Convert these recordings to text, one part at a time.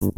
You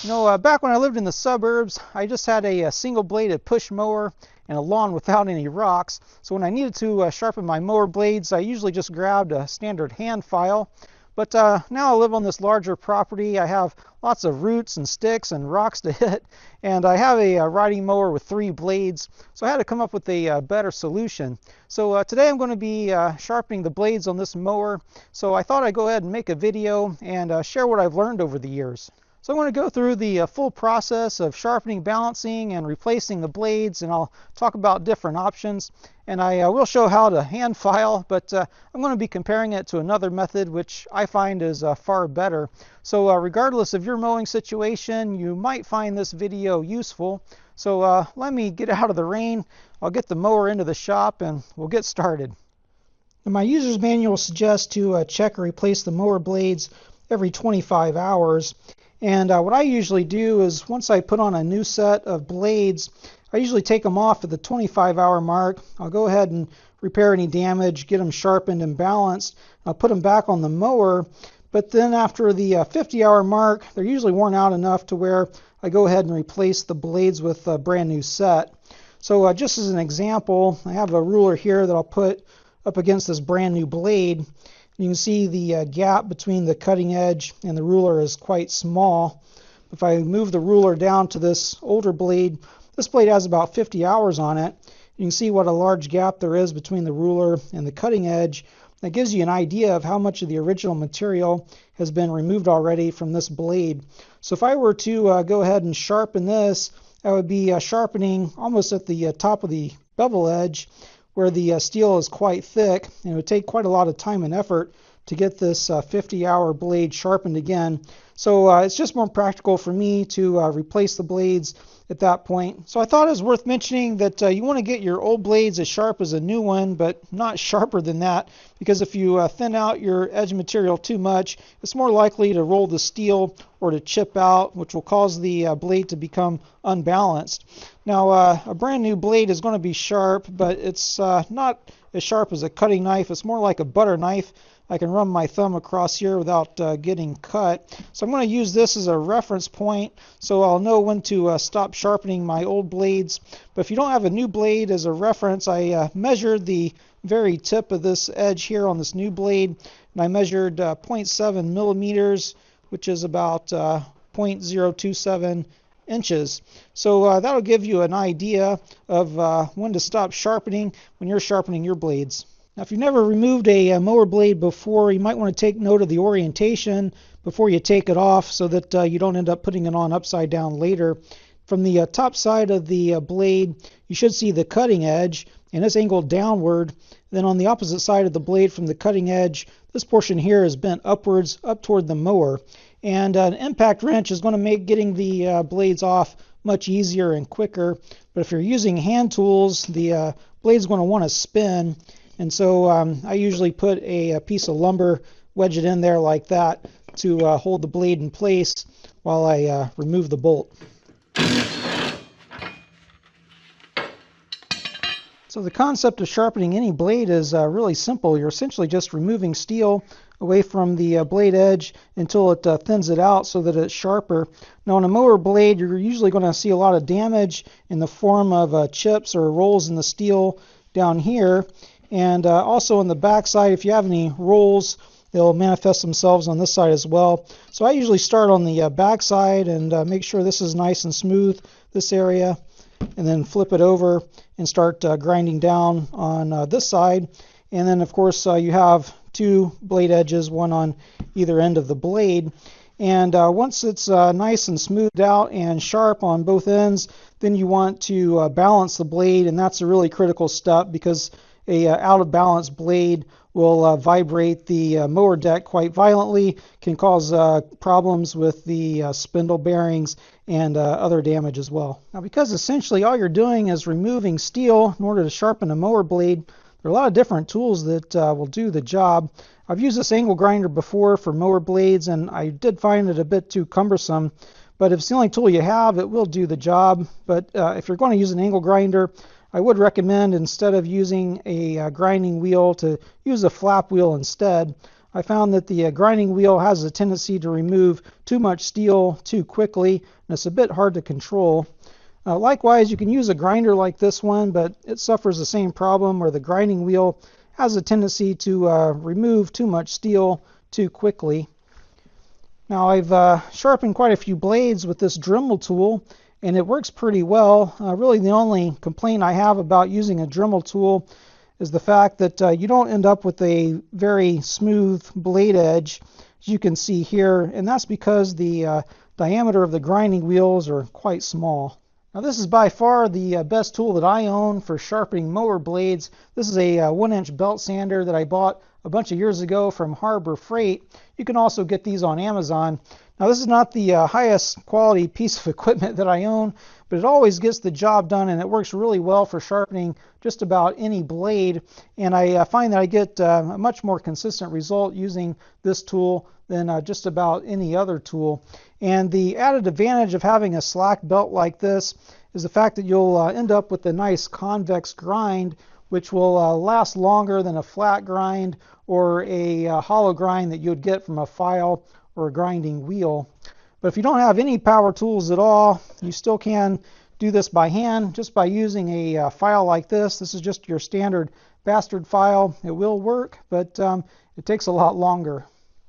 know, back when I lived in the suburbs, I just had a single-bladed push mower and a lawn without any rocks. So when I needed to sharpen my mower blades, I usually just grabbed a standard hand file. But now I live on this larger property. I have lots of roots and sticks and rocks to hit, and I have a riding mower with 3 blades, so I had to come up with a better solution. So today I'm going to be sharpening the blades on this mower, so I thought I'd go ahead and make a video and share what I've learned over the years. So I'm going to go through the full process of sharpening, balancing, and replacing the blades, and I'll talk about different options. And I will show how to hand file, but I'm going to be comparing it to another method which I find is far better. So regardless of your mowing situation, you might find this video useful. So let me get out of the rain, I'll get the mower into the shop, and we'll get started. And my user's manual suggests to check or replace the mower blades every 25 hours. And what I usually do is once I put on a new set of blades, I usually take them off at the 25-hour mark. I'll go ahead and repair any damage, get them sharpened and balanced. I'll put them back on the mower. But then after the 50-hour mark, they're usually worn out enough to where I go ahead and replace the blades with a brand new set. So just as an example, I have a ruler here that I'll put up against this brand new blade. You can see the gap between the cutting edge and the ruler is quite small. If I move the ruler down to this older blade, this blade has about 50 hours on it. You can see what a large gap there is between the ruler and the cutting edge. That gives you an idea of how much of the original material has been removed already from this blade. So if I were to go ahead and sharpen this, I would be sharpening almost at the top of the bevel edge, where the steel is quite thick, and it would take quite a lot of time and effort to get this 50-hour blade sharpened again. So it's just more practical for me to replace the blades at that point. So I thought it was worth mentioning that you want to get your old blades as sharp as a new one, but not sharper than that, because if you thin out your edge material too much, it's more likely to roll the steel or to chip out, which will cause the blade to become unbalanced. Now a brand new blade is going to be sharp, but it's not as sharp as a cutting knife. It's more like a butter knife. I can run my thumb across here without getting cut. So I'm going to use this as a reference point so I'll know when to stop sharpening my old blades. But if you don't have a new blade as a reference, I measured the very tip of this edge here on this new blade, and I measured 0.7 millimeters, which is about 0.027 inches. So that'll give you an idea of when to stop sharpening when you're sharpening your blades. Now, if you've never removed a mower blade before, you might want to take note of the orientation before you take it off so that you don't end up putting it on upside down later. From the top side of the blade, you should see the cutting edge, and it's angled downward. Then on the opposite side of the blade from the cutting edge, this portion here is bent upwards, up toward the mower. And an impact wrench is going to make getting the blades off much easier and quicker. But if you're using hand tools, the blade's going to want to spin. And so I usually put a piece of lumber, wedge it in there like that to hold the blade in place while I remove the bolt. So the concept of sharpening any blade is really simple. You're essentially just removing steel away from the blade edge until it thins it out so that it's sharper. Now on a mower blade, you're usually going to see a lot of damage in the form of chips or rolls in the steel down here. And also on the back side, if you have any rolls, they'll manifest themselves on this side as well. So I usually start on the back side and make sure this is nice and smooth, this area, and then flip it over and start grinding down on this side. And then of course you have 2 blade edges, one on either end of the blade. And once it's nice and smoothed out and sharp on both ends, then you want to balance the blade, and that's a really critical step because a out of balance blade will vibrate the mower deck quite violently, can cause problems with the spindle bearings and other damage as well. Now, because essentially all you're doing is removing steel in order to sharpen a mower blade, there are a lot of different tools that will do the job. I've used this angle grinder before for mower blades, and I did find it a bit too cumbersome. But if it's the only tool you have, it will do the job. But if you're going to use an angle grinder, I would recommend, instead of using a grinding wheel, to use a flap wheel instead. I found that the grinding wheel has a tendency to remove too much steel too quickly, and it's a bit hard to control. Likewise, you can use a grinder like this one, but it suffers the same problem where the grinding wheel has a tendency to remove too much steel too quickly. Now, I've sharpened quite a few blades with this Dremel tool, and it works pretty well. Really, the only complaint I have about using a Dremel tool is the fact that you don't end up with a very smooth blade edge, as you can see here, and that's because the diameter of the grinding wheels are quite small. Now, this is by far the best tool that I own for sharpening mower blades. This is a 1-inch belt sander that I bought a bunch of years ago from Harbor Freight. You can also get these on Amazon. Now, this is not the highest quality piece of equipment that I own, but it always gets the job done, and it works really well for sharpening just about any blade. And I find that I get a much more consistent result using this tool than just about any other tool. And the added advantage of having a slack belt like this is the fact that you'll end up with a nice convex grind, which will last longer than a flat grind or a hollow grind that you would get from a file or a grinding wheel. But if you don't have any power tools at all, you still can do this by hand just by using a file like this. This is just your standard bastard file. It will work, but it takes a lot longer.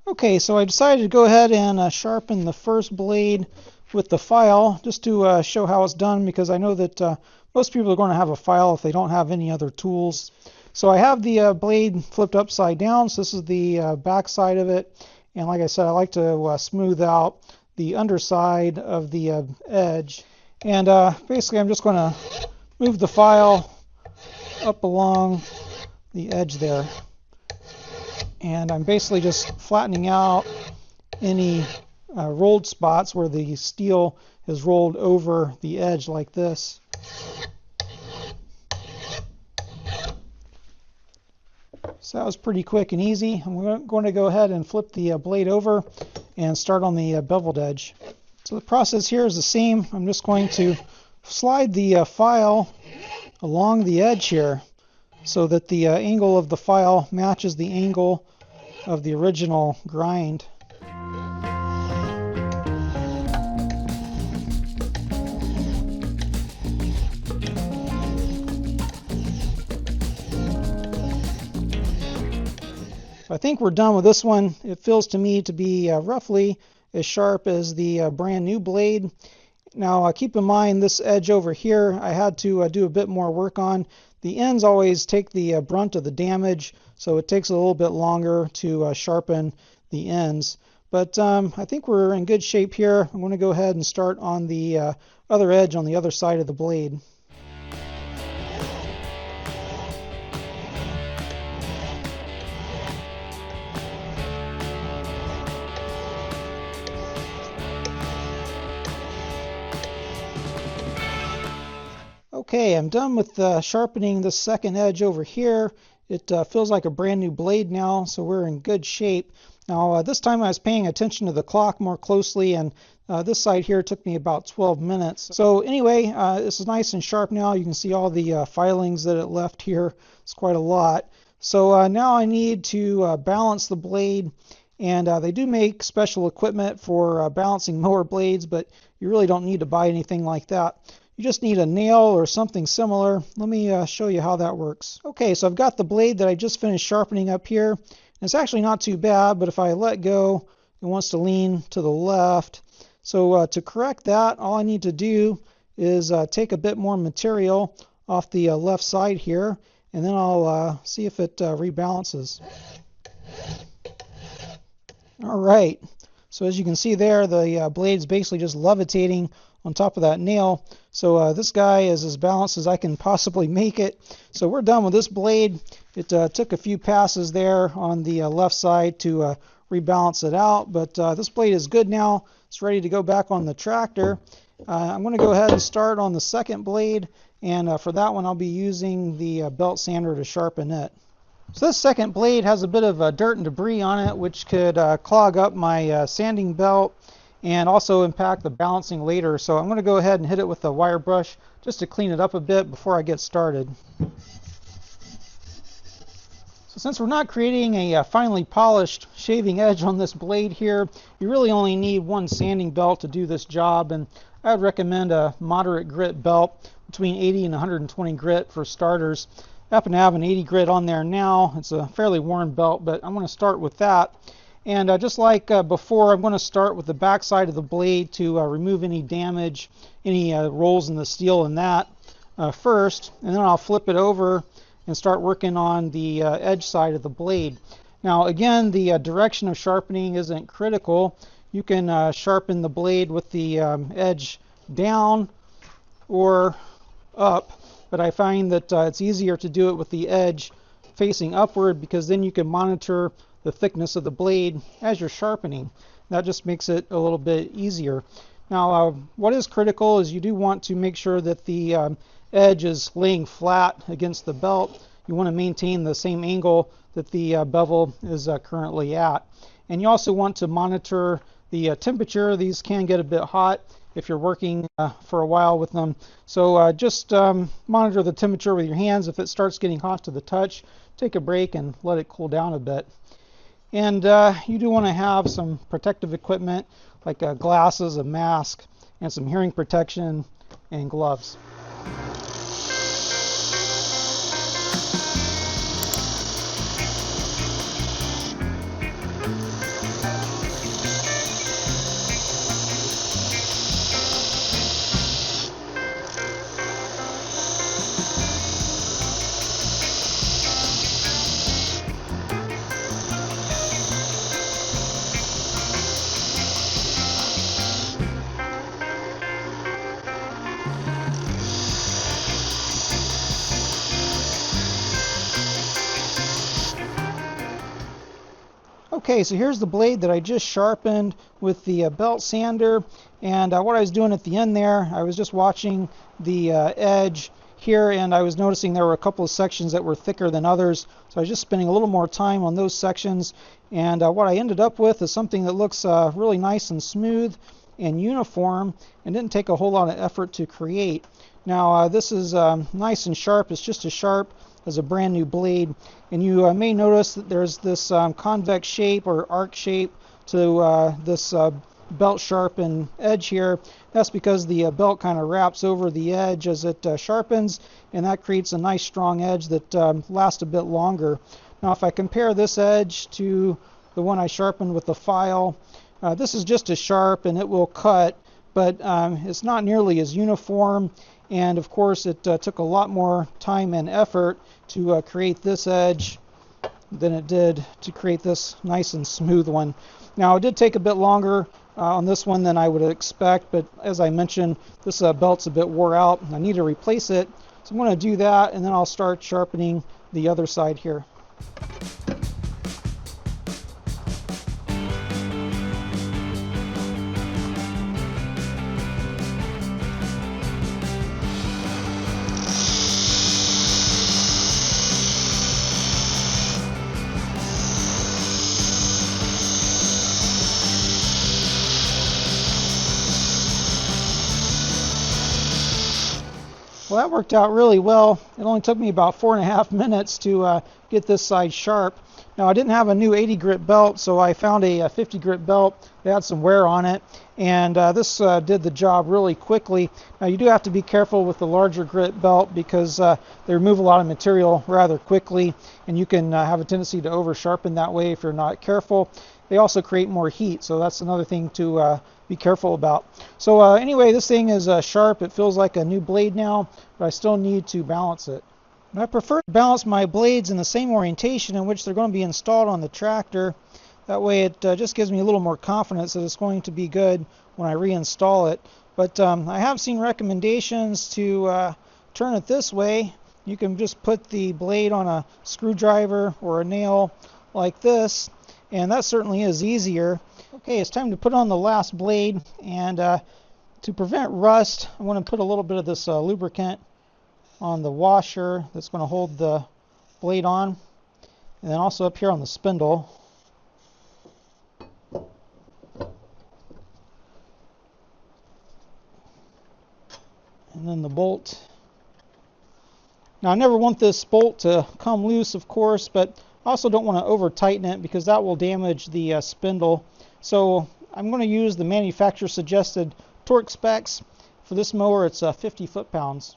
Okay, so I decided to go ahead and sharpen the first blade with the file just to show how it's done, because I know that most people are going to have a file if they don't have any other tools. So I have the blade flipped upside down, so this is the back side of it. And like I said, I like to smooth out the underside of the edge. And basically I'm just going to move the file up along the edge there. And I'm basically just flattening out any rolled spots where the steel has rolled over the edge like this. So that was pretty quick and easy. I'm going to go ahead and flip the blade over and start on the beveled edge. So the process here is the same. I'm just going to slide the file along the edge here so that the angle of the file matches the angle of the original grind. I think we're done with this one. It feels to me to be roughly as sharp as the brand new blade. Now keep in mind this edge over here I had to do a bit more work on. The ends always take the brunt of the damage, so it takes a little bit longer to sharpen the ends. But I think we're in good shape here. I'm going to go ahead and start on the other edge on the other side of the blade. Okay, I'm done with sharpening the second edge over here. It feels like a brand new blade now, so we're in good shape. Now this time I was paying attention to the clock more closely, and this side here took me about 12 minutes. So anyway, this is nice and sharp now. You can see all the filings that it left here. It's quite a lot. So now I need to balance the blade, and they do make special equipment for balancing mower blades, but you really don't need to buy anything like that. You just need a nail or something similar. Let me show you how that works. Okay, so I've got the blade that I just finished sharpening up here. And it's actually not too bad, but if I let go, it wants to lean to the left. So to correct that, all I need to do is take a bit more material off the left side here, and then I'll see if it rebalances. All right, so as you can see there, the blade's basically just levitating on top of that nail. So this guy is as balanced as I can possibly make it. So we're done with this blade. It took a few passes there on the left side to rebalance it out, but this blade is good now. It's ready to go back on the tractor. I'm going to go ahead and start on the second blade, and for that one I'll be using the belt sander to sharpen it. So this second blade has a bit of dirt and debris on it, which could clog up my sanding belt. and also impact the balancing later. So I'm going to go ahead and hit it with the wire brush just to clean it up a bit before I get started. So since we're not creating a finely polished shaving edge on this blade here, you really only need one sanding belt to do this job, and I would recommend a moderate grit belt between 80 and 120 grit for starters. I happen to have an 80 grit on there now. It's a fairly worn belt, but I'm going to start with that. And just like before, I'm going to start with the back side of the blade to remove any damage, any rolls in the steel in that first, and then I'll flip it over and start working on the edge side of the blade. Now again, the direction of sharpening isn't critical. You can sharpen the blade with the edge down or up, but I find that it's easier to do it with the edge facing upward, because then you can monitor the thickness of the blade as you're sharpening. That just makes it a little bit easier. Now what is critical is you do want to make sure that the edge is laying flat against the belt. You want to maintain the same angle that the bevel is currently at. And you also want to monitor the temperature. These can get a bit hot if you're working for a while with them. So just monitor the temperature with your hands. If it starts getting hot to the touch, take a break and let it cool down a bit. And you do want to have some protective equipment like glasses, a mask, and some hearing protection and gloves. Okay, so here's the blade that I just sharpened with the belt sander, and what I was doing at the end there, I was just watching the edge here, and I was noticing there were a couple of sections that were thicker than others, so I was just spending a little more time on those sections, and what I ended up with is something that looks really nice and smooth and uniform, and didn't take a whole lot of effort to create. Now this is nice and sharp. It's just as sharp as a brand new blade, and you may notice that there's this convex shape or arc shape to this belt sharpened edge here. That's because the belt kind of wraps over the edge as it sharpens, and that creates a nice strong edge that lasts a bit longer. Now if I compare this edge to the one I sharpened with the file, this is just as sharp and it will cut, but it's not nearly as uniform. And of course it took a lot more time and effort to create this edge than it did to create this nice and smooth one. Now it did take a bit longer on this one than I would expect, but as I mentioned, this belt's a bit wore out and I need to replace it. So I'm going to do that, and then I'll start sharpening the other side here. Well, that worked out really well. It only took me about 4.5 minutes to get this side sharp. Now I didn't have a new 80 grit belt, so I found a 50 grit belt that had some wear on it, and this did the job really quickly. Now you do have to be careful with the larger grit belt because they remove a lot of material rather quickly, and you can have a tendency to over sharpen that way if you're not careful. They also create more heat, so that's another thing to be careful about. So anyway, this thing is sharp. It feels like a new blade now, but I still need to balance it. And I prefer to balance my blades in the same orientation in which they're going to be installed on the tractor. That way it just gives me a little more confidence that it's going to be good when I reinstall it. But I have seen recommendations to turn it this way. You can just put the blade on a screwdriver or a nail like this, and that certainly is easier. Okay, it's time to put on the last blade, and to prevent rust, I want to put a little bit of this lubricant on the washer that's going to hold the blade on, and then also up here on the spindle. and then the bolt. Now I never want this bolt to come loose, of course, but I also don't want to over tighten it because that will damage the spindle. So I'm going to use the manufacturer suggested torque specs. For this mower it's 50 foot-pounds.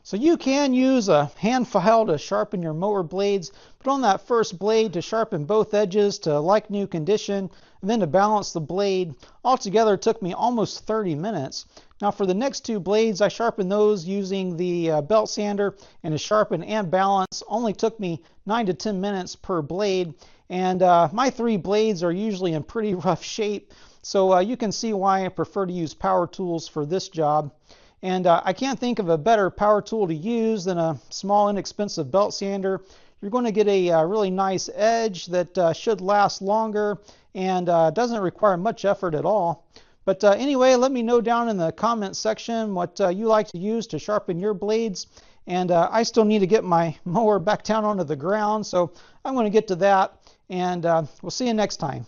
So you can use a hand file to sharpen your mower blades, but on that first blade to sharpen both edges to like new condition, and then to balance the blade, altogether it took me almost 30 minutes. Now for the next two blades, I sharpened those using the belt sander, and to sharpen and balance only took me 9 to 10 minutes per blade. And my three blades are usually in pretty rough shape, so you can see why I prefer to use power tools for this job. And I can't think of a better power tool to use than a small, inexpensive belt sander. You're going to get a really nice edge that should last longer and doesn't require much effort at all. But anyway, let me know down in the comments section what you like to use to sharpen your blades. And I still need to get my mower back down onto the ground, so I'm going to get to that. And we'll see you next time.